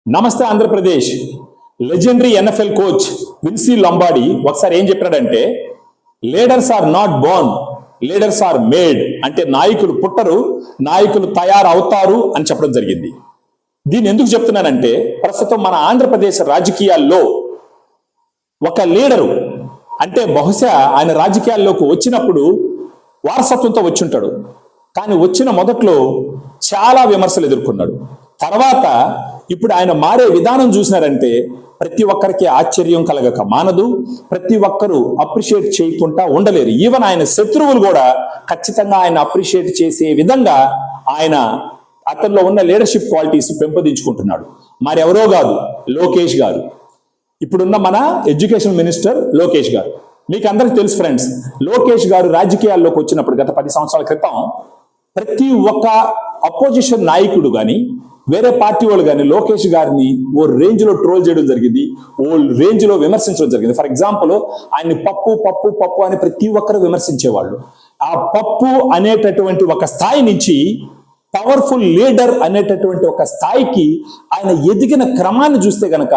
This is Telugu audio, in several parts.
నమస్తే Andhra Pradesh. Legendary NFL coach Vince Lombardi ఒకసారి ఏం చెప్పాడంటే, leaders are not born, leaders are made. అంటే నాయకులు పుట్టరు, నాయకులు తయారవుతారు అని చెప్పడం జరిగింది. దీన్ని ఎందుకు చెప్తున్నానంటే, ప్రస్తుతం మన ఆంధ్రప్రదేశ్ రాజకీయాల్లో ఒక లీడరు అంటే బహుశా ఆయన రాజకీయాల్లోకి వచ్చినప్పుడు వారసత్వంతో వచ్చుంటాడు, కానీ వచ్చిన మొదట్లో చాలా విమర్శలు ఎదుర్కొన్నాడు. తర్వాత ఇప్పుడు ఆయన మారే విధానం చూసినారంటే ప్రతి ఒక్కరికి ఆశ్చర్యం కలగక మానదు, ప్రతి ఒక్కరూ అప్రిషియేట్ చేయకుండా ఉండలేరు. ఈవెన్ ఆయన శత్రువులు కూడా ఖచ్చితంగా ఆయన అప్రిషియేట్ చేసే విధంగా ఆయన అతనిలో ఉన్న లీడర్షిప్ క్వాలిటీస్ పెంపొందించుకుంటున్నాడు. మరి ఎవరో కాదు, లోకేష్ గారు. ఇప్పుడున్న మన ఎడ్యుకేషన్ మినిస్టర్ లోకేష్ గారు. మీకు అందరికి తెలుసు ఫ్రెండ్స్, లోకేష్ గారు రాజకీయాల్లోకి వచ్చినప్పుడు గత 10 సంవత్సరాల క్రితం ప్రతి ఒక్క అపోజిషన్ నాయకుడు కానీ వేరే పార్టీ వాళ్ళు కానీ లోకేష్ గారిని ఓ రేంజ్ లో ట్రోల్ చేయడం జరిగింది, ఓ రేంజ్ లో విమర్శించడం జరిగింది. ఫర్ ఎగ్జాంపుల్, ఆయన్ని పప్పు పప్పు పప్పు అని ప్రతి ఒక్కరు విమర్శించేవాళ్ళు. ఆ పప్పు అనేటటువంటి ఒక స్థాయి నుంచి పవర్ఫుల్ లీడర్ అనేటటువంటి ఒక స్థాయికి ఆయన ఎదిగిన క్రమాన్ని చూస్తే గనక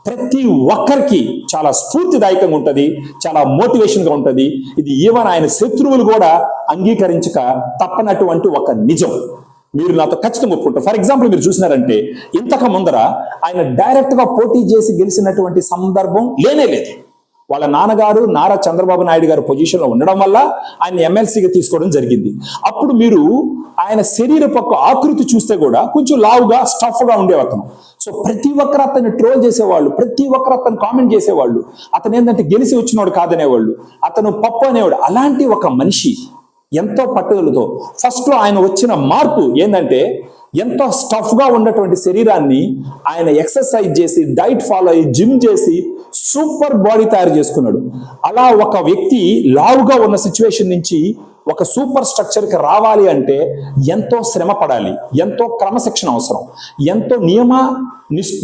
ప్రతి ఒక్కరికి చాలా స్ఫూర్తిదాయకంగా ఉంటుంది, చాలా మోటివేషన్గా ఉంటుంది. ఇది ఈవెన్ ఆయన శత్రువులు కూడా అంగీకరించక తప్పనటువంటి ఒక నిజం. మీరు నాతో ఖచ్చితంగా ఒప్పుకుంటారు. ఫర్ ఎగ్జాంపుల్, మీరు చూసినారంటే ఇంతకు ముందర ఆయన డైరెక్ట్ గా పోటీ చేసి గెలిచినటువంటి సందర్భం లేనే లేదు. వాళ్ళ నాన్నగారు నారా చంద్రబాబు నాయుడు గారు పొజిషన్ లో ఉండడం వల్ల ఆయన ఎమ్మెల్సీగా తీసుకోవడం జరిగింది. అప్పుడు మీరు ఆయన శరీరపు ఆకృతి చూస్తే కూడా కొంచెం లావుగా స్టఫ్ గా ఉండేవాళ్ళం. సో ప్రతి ఒక్కరు అతన్ని ట్రోల్ చేసేవాళ్ళు, ప్రతి ఒక్కరు అతను కామెంట్ చేసేవాళ్ళు. అతను ఏంటంటే గెలిచి వచ్చినవాడు కాదనేవాళ్ళు, అతను పప్పు అనేవాడు. అలాంటి ఒక మనిషి ఎంతో పట్టుదలతో ఫస్ట్ లో ఆయన వచ్చిన మార్పు ఏంటంటే, ఎంతో స్టఫ్ గా ఉన్నటువంటి శరీరాన్ని ఆయన ఎక్సర్సైజ్ చేసి డైట్ ఫాలో అయ్యి జిమ్ చేసి సూపర్ బాడీ తయారు చేసుకున్నాడు. అలా ఒక వ్యక్తి లావుగా ఉన్న సిచ్యువేషన్ నుంచి ఒక సూపర్ స్ట్రక్చర్కి రావాలి అంటే ఎంతో శ్రమ పడాలి, ఎంతో క్రమశిక్షణ అవసరం, ఎంతో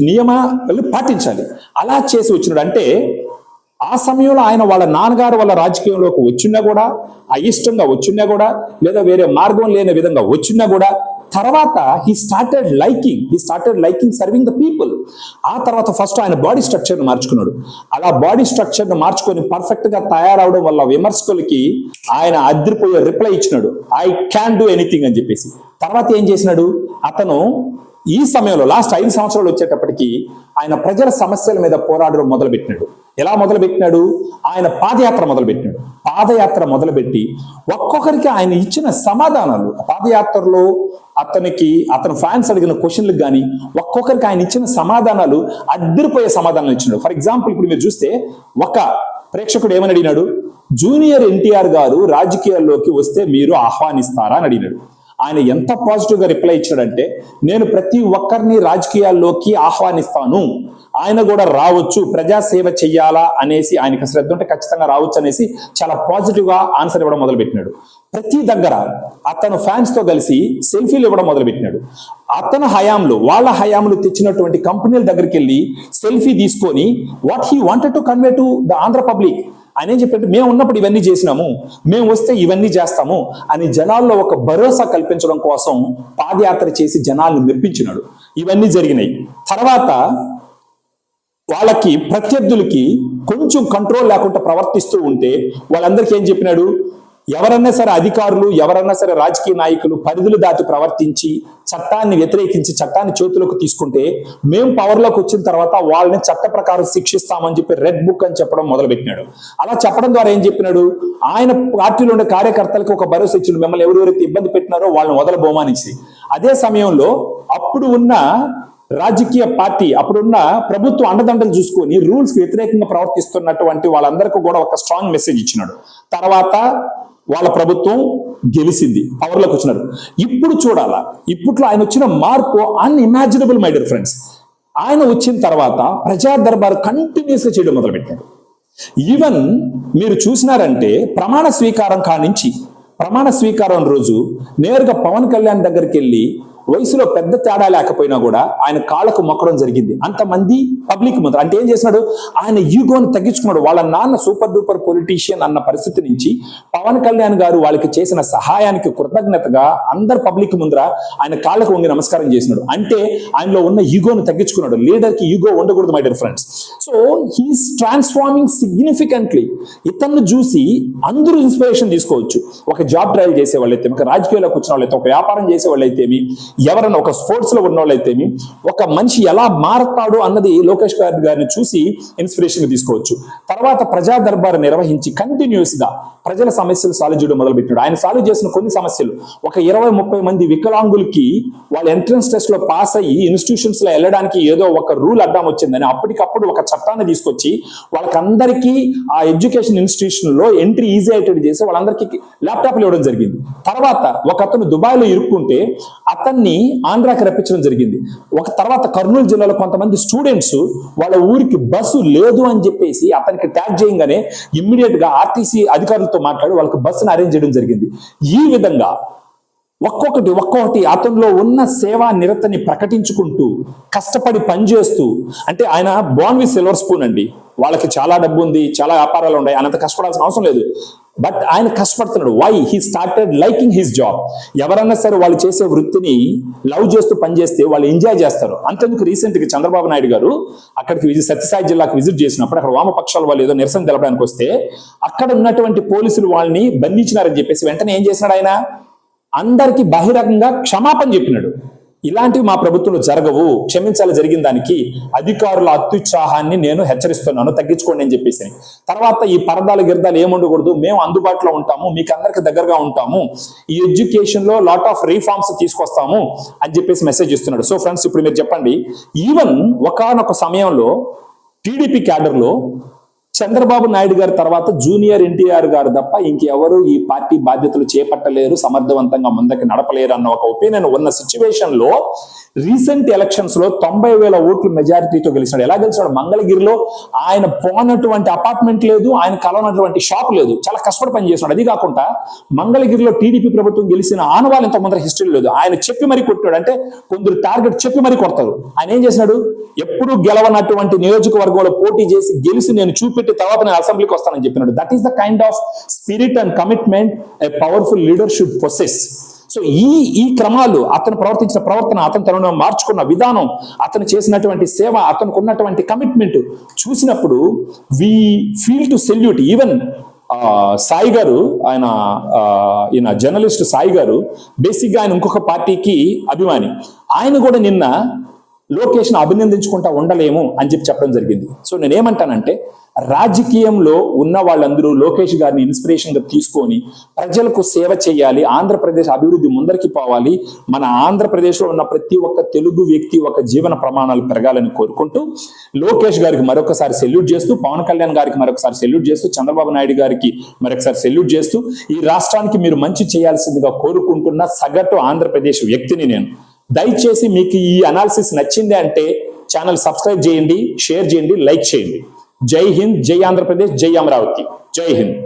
నియమాలు పాటించాలి. అలా చేసి వచ్చినాడు. అంటే ఆ సమయంలో ఆయన వాళ్ళ నాన్నగారు వాళ్ళ రాజకీయంలోకి వచ్చినా కూడా, అయిష్టంగా వచ్చినా కూడా, లేదా వేరే మార్గం లేని విధంగా వచ్చినా కూడా, తర్వాత he started liking serving the people. ఆ తర్వాత ఫస్ట్ ఆయన బాడీ స్ట్రక్చర్ని మార్చుకున్నాడు. అలా బాడీ స్ట్రక్చర్ని మార్చుకొని పర్ఫెక్ట్ గా తయారవడం వల్ల విమర్శకులకి ఆయన అదిరిపోయే రిప్లై ఇచ్చినాడు, ఐ క్యాన్ డూ ఎనీథింగ్ అని చెప్పేసి. తర్వాత ఏం చేసినాడు, అతను ఈ సమయంలో లాస్ట్ 5 సంవత్సరాలు వచ్చేటప్పటికి ఆయన ప్రజల సమస్యల మీద పోరాడడం మొదలుపెట్టినాడు. ఎలా మొదలుపెట్టినాడు, ఆయన పాదయాత్ర మొదలుపెట్టి ఒక్కొక్కరికి ఆయన ఇచ్చిన సమాధానాలు, పాదయాత్రలో అతను ఫ్యాన్స్ అడిగిన క్వశ్చన్లకు కానీ ఒక్కొక్కరికి ఆయన ఇచ్చిన సమాధానాలు అద్దరిపోయే సమాధానాలు ఇచ్చినాడు. ఫర్ ఎగ్జాంపుల్, ఇప్పుడు మీరు చూస్తే ఒక ప్రేక్షకుడు ఏమని అడిగినాడు, జూనియర్ ఎన్టీఆర్ గారు రాజకీయాల్లోకి వస్తే మీరు ఆహ్వానిస్తారా అని అడిగినాడు. ఆయన ఎంత పాజిటివ్ గా రిప్లై ఇచ్చాడంటే, నేను ప్రతి ఒక్కరిని రాజకీయాల్లోకి ఆహ్వానిస్తాను, ఆయన కూడా రావచ్చు, ప్రజాసేవ చెయ్యాలా అనేసి ఆయనకు శ్రద్ధ ఉంటే ఖచ్చితంగా రావచ్చు అనేసి చాలా పాజిటివ్ గా ఆన్సర్ ఇవ్వడం మొదలుపెట్టినాడు. ప్రతి దగ్గర అతను ఫ్యాన్స్ తో కలిసి సెల్ఫీలు ఇవ్వడం మొదలుపెట్టినాడు. అతను వాళ్ళ హయాంలో తెచ్చినటువంటి కంపెనీల దగ్గరికి వెళ్ళి సెల్ఫీ తీసుకొని what he wanted to convey to the Andhra public. ఆయన ఏం చెప్పాడు, మేము ఉన్నప్పుడు ఇవన్నీ చేసినాము, మేము వస్తే ఇవన్నీ చేస్తాము అని జనాల్లో ఒక భరోసా కల్పించడం కోసం పాదయాత్ర చేసి జనాలను మెప్పించినాడు. ఇవన్నీ జరిగినాయి. తర్వాత వాళ్ళకి ప్రత్యర్థులకి కొంచెం కంట్రోల్ లేకుండా ప్రవర్తిస్తూ ఉంటే వాళ్ళందరికీ ఏం చెప్పినాడు, ఎవరన్నా సరే అధికారులు, ఎవరన్నా సరే రాజకీయ నాయకులు పరిధులు దాటి ప్రవర్తించి చట్టాన్ని వ్యతిరేకించి చట్టాన్ని చేతులకు తీసుకుంటే మేము పవర్లోకి వచ్చిన తర్వాత వాళ్ళని చట్ట ప్రకారం శిక్షిస్తామని చెప్పి రెడ్ బుక్ అని చెప్పడం మొదలుపెట్టినాడు. అలా చెప్పడం ద్వారా ఏం చెప్పినాడు, ఆయన పార్టీలో ఉండే కార్యకర్తలకు ఒక భరోసా ఇచ్చిండు, మిమ్మల్ని ఎవరెవరైతే ఇబ్బంది పెట్టినారో వాళ్ళని వదలబోమానిచ్చి. అదే సమయంలో అప్పుడు ఉన్న రాజకీయ పార్టీ, అప్పుడున్న ప్రభుత్వం అండదండలు చూసుకొని రూల్స్ కి వ్యతిరేకంగా ప్రవర్తిస్తున్నటువంటి వాళ్ళందరికీ కూడా ఒక స్ట్రాంగ్ మెసేజ్ ఇచ్చినాడు. తర్వాత వాళ్ళ ప్రభుత్వం గెలిచింది, పవర్లోకి వచ్చినారు. ఇప్పుడు చూడాలా, ఇప్పట్లో ఆయన వచ్చిన మార్పు అన్ఇమాజినబుల్ మై డియర్ ఫ్రెండ్స్. ఆయన వచ్చిన తర్వాత ప్రజా దర్బార్ కంటిన్యూస్ గా చేయడం మొదలుపెట్టాడు. ఈవెన్ మీరు చూసినారంటే ప్రమాణ స్వీకారం రోజు నేరుగా పవన్ కళ్యాణ్ దగ్గరికి వెళ్ళి వయసులో పెద్ద తేడా లేకపోయినా కూడా ఆయన కాళ్ళకు మొక్కడం జరిగింది అంతమంది పబ్లిక్ ముందు. అంటే ఏం చేసినాడు, ఆయన ఈగోని తగ్గించుకున్నాడు. వాళ్ళ నాన్న సూపర్ డూపర్ పొలిటీషియన్ అన్న పరిస్థితి నుంచి పవన్ కళ్యాణ్ గారు వాళ్ళకి చేసిన సహాయానికి కృతజ్ఞతగా అందరు పబ్లిక్ ముందర ఆయన కాళ్ళకు వంగి నమస్కారం చేసినాడు. అంటే ఆయనలో ఉన్న ఈగోని తగ్గించుకున్నాడు. లీడర్ కి ఈగో ఉండకూడదు my dear friends. So he is transforming significantly. ఇతన్ని చూసి అందరూ ఇన్స్పిరేషన్ తీసుకోవచ్చు. ఒక జాబ్ ట్రయల్ చేసే వాళ్ళైతే, ఒక రాజకీయాల్లోకి వచ్చిన వాళ్ళైతే, ఒక వ్యాపారం చేసే వాళ్ళైతేమి, ఎవరైనా ఒక స్పోర్ట్స్ లో ఉన్న వాళ్ళైతేమి, ఒక మనిషి ఎలా మారతాడు అన్నది లోకేష్ గారిని చూసి ఇన్స్పిరేషన్ తీసుకోవచ్చు. తర్వాత ప్రజా దర్బార్ నిర్వహించి కంటిన్యూస్ గా ప్రజల సమస్యలు సాల్వ్ చేయడం మొదలుపెట్టాడు. ఆయన సాల్వ్ చేసిన కొన్ని సమస్యలు, ఒక 20-30 మంది వికలాంగులకి వాళ్ళ ఎంట్రన్స్ టెస్ట్ లో పాస్ అయ్యి ఇన్స్టిట్యూషన్స్ లో వెళ్ళడానికి ఏదో ఒక రూల్ అడ్డం వచ్చిందని అప్పటికప్పుడు ఒక చట్టాన్ని తీసుకొచ్చి వాళ్ళకందరికీ ఆ ఎడ్యుకేషన్ ఇన్స్టిట్యూషన్ లో ఎంట్రీ ఈజీ అయ్యేటట్టు చేసి వాళ్ళందరికీ ల్యాప్టాప్లు ఇవ్వడం జరిగింది. తర్వాత ఒక అతను దుబాయ్ లో ఇరుక్కుంటే అతన్ని ఆంధ్రాకి రప్పించడం జరిగింది. ఒక తర్వాత కర్నూలు జిల్లాలో కొంతమంది స్టూడెంట్స్ వాళ్ళ ఊరికి బస్సు లేదు అని చెప్పేసి అతనికి ట్యాగ్ చేయగానే ఇమ్మీడియట్ గా ఆర్టీసీ అధికారులతో మాట్లాడి వాళ్ళకి బస్సును అరేంజ్ చేయడం జరిగింది. ఈ విధంగా ఒక్కొక్కటి అతనిలో ఉన్న సేవా నిరతని ప్రకటించుకుంటూ కష్టపడి పనిచేస్తూ, అంటే ఆయన బోర్న్ విత్ సిల్వర్ స్పూన్ అండి. వాళ్ళకి చాలా డబ్బు ఉంది, చాలా వ్యాపారాలు ఉన్నాయి, ఆయనంత కష్టపడాల్సిన అవసరం లేదు. బట్ ఆయన కష్టపడుతున్నాడు. Why? He started liking his job. ఎవరన్నా సరే వాళ్ళు చేసే వృత్తిని లవ్ చేస్తూ పనిచేస్తే వాళ్ళు ఎంజాయ్ చేస్తారు. అంతేందుకు రీసెంట్ గా చంద్రబాబు నాయుడు గారు అక్కడికి సత్యసాయి జిల్లాకు విజిట్ చేసినప్పుడు అక్కడ వామపక్షాల వాళ్ళు ఏదో నిరసన తెలపడానికి వస్తే అక్కడ ఉన్నటువంటి పోలీసులు వాళ్ళని బంధించినారని చెప్పేసి వెంటనే ఏం చేసినాడు ఆయన, అందరికీ బహిరంగంగా క్షమాపణ చెప్పినాడు. ఇలాంటివి మా ప్రభుత్వంలో జరగవు, క్షమించాలి జరిగిన దానికి, అధికారుల అత్యుత్సాహాన్ని నేను హెచ్చరిస్తున్నాను, తగ్గించుకోండి అని చెప్పేసి. తర్వాత ఈ పరదాలు గిరదాలు ఏముండకూడదు, మేము అందుబాటులో ఉంటాము, మీకు అందరికి దగ్గరగా ఉంటాము, ఈ ఎడ్యుకేషన్ లో లాట్ ఆఫ్ రీఫార్మ్స్ తీసుకొస్తాము అని చెప్పేసి మెసేజ్ ఇస్తున్నాడు. సో ఫ్రెండ్స్, ఇప్పుడు మీరు చెప్పండి, ఈవెన్ ఒకానొక సమయంలో టీడీపీ క్యాడర్ లో చంద్రబాబు నాయుడు గారి తర్వాత జూనియర్ ఎన్టీఆర్ గారు తప్ప ఇంకెవరు ఈ పార్టీ బాధ్యతలు చేపట్టలేరు, సమర్థవంతంగా ముందుకు నడపలేరు అన్న ఒక ఒపీనియన్ ఉన్న సిచ్యువేషన్ లో రీసెంట్ ఎలక్షన్స్ లో 90,000 ఓట్ల మెజారిటీతో గెలిచాడు. ఎలా గెలిచాడు? మంగళగిరిలో ఆయన పోనటువంటి అపార్ట్మెంట్ లేదు, ఆయన కలవనటువంటి షాప్ లేదు, చాలా కష్టపడి పనిచేస్తున్నాడు. అది కాకుండా మంగళగిరిలో టీడీపీ ప్రభుత్వం గెలిచిన ఆనవాళ్ళు ఇంత ముందర హిస్టరీ లేదు. ఆయన చెప్పి మరీ కొట్టాడు. అంటే కొందరు టార్గెట్ చెప్పి మరీ కొడతారు. ఆయన ఏం చేసినాడు, ఎప్పుడు గెలవనటువంటి నియోజకవర్గంలో పోటీ చేసి గెలిచి నేను చూపెట్టి తర్వాత నేను అసెంబ్లీకి వస్తానని చెప్పినాడు. That is the kind of spirit and commitment a powerful leader should possess. So ఈ క్రమాలు, అతను ప్రవర్తించిన ప్రవర్తన, అతను తనను మార్చుకున్న విధానం, అతను చేసినటువంటి సేవ, అతనికి ఉన్నటువంటి కమిట్మెంట్ చూసినప్పుడు we feel to salute. Even Sai గారు, ఈయన జర్నలిస్ట్ సాయి గారు బేసిక్గా ఆయన ఇంకొక పార్టీకి అభిమాని. ఆయన కూడా నిన్న లోకేష్ను అభినందించుకుంటా ఉండలేము అని చెప్పడం జరిగింది. సో నేనేమంటానంటే, రాజకీయంలో ఉన్న వాళ్ళందరూ లోకేష్ గారిని ఇన్స్పిరేషన్ గా తీసుకొని ప్రజలకు సేవ చేయాలి, ఆంధ్రప్రదేశ్ అభివృద్ధి ముందరికి పోవాలి, మన ఆంధ్రప్రదేశ్లో ఉన్న ప్రతి ఒక్క తెలుగు వ్యక్తి ఒక జీవన ప్రమాణాలు పెరగాలని కోరుకుంటూ లోకేష్ గారికి మరొకసారి సెల్యూట్ చేస్తూ, పవన్ కళ్యాణ్ గారికి మరొకసారి సెల్యూట్ చేస్తూ, చంద్రబాబు నాయుడు గారికి మరొకసారి సెల్యూట్ చేస్తూ, ఈ రాష్ట్రానికి మీరు మంచి చేయాల్సిందిగా కోరుకుంటున్న సగటు ఆంధ్రప్రదేశ్ వ్యక్తిని నేను. దయచేసి మీకు ఈ అనాలిసిస్ నచ్చింది అంటే ఛానల్ సబ్స్క్రైబ్ చేయండి, షేర్ చేయండి, లైక్ చేయండి. జై హింద్, జై ఆంధ్రప్రదేశ్, జై అమరావతి, జై హింద్.